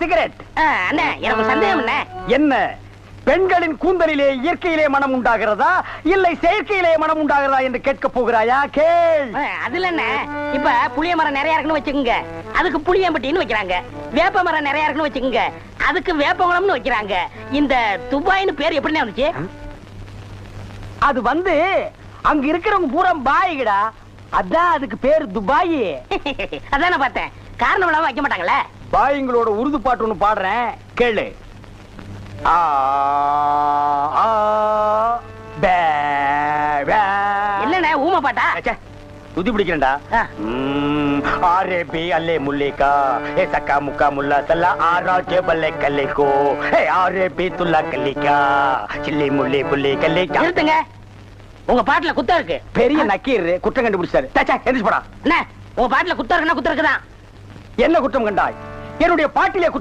Cigarette. அண்ணே எனக்கு சந்தேகம் அண்ணே. என்ன பெண்களின் கூந்தலிலே இயற்கையிலே மனம் உண்டாகிறதா இல்லை செயற்கையிலே மனம் உண்டாகிறதா என்று கேட்க போகிறாயா? கேள். அதுல என்ன, இப்ப புளிய மரம் நிறைய இருக்குன்னு வச்சுக்கோங்க, அதுக்கு புளியம்பட்டின்னு வைக்கிறாங்க. வேப்ப மரம் நிறைய இருக்குன்னு வச்சுக்கோங்க, அதுக்கு வேப்பங்குளம்னு வைக்கிறாங்க. இந்த துபாய்னு பேர் எப்படின்னு வந்துச்சு? அது வந்து அங்க இருக்கிறவங்க பூரா பாய்கடா, அதான் அதுக்கு பேரு துபாய். அதான் நான் பார்த்தேன். காரணம் இல்லாம வைக்க மாட்டாங்களே. பாய்ங்களோட உருது பாட்டு ஒண்ணு பாடுறேன், கேளு. ஆ ஆ பே பே. என்னண்ணே ஊமை பாட்டா? துதி பிடிக்கிறேன்டா. ஆரே பி அல்லே முல்லிகா ஏ சக்கா முக்கா முல்லா சல்லா ஆரா கேபல்லே கல்லிகோ ஏ ஆரே பி துல்லா கல்லிகா சில்லி முல்லி புல்லி கல்லிகா. நிறுத்துங்க, உங்க பாட்டுல குத்தம் இருக்கு. பெரிய நக்கீர் குற்றம் கண்டுபிடிச்சாரு. எந்திரிச்சு போடா. என்ன உங்க பாட்டுல குத்தம் இருக்குன்னா குத்தம் இருக்குதான். என்ன குற்றம் கண்டாய்? என்னுடைய பாட்டிலே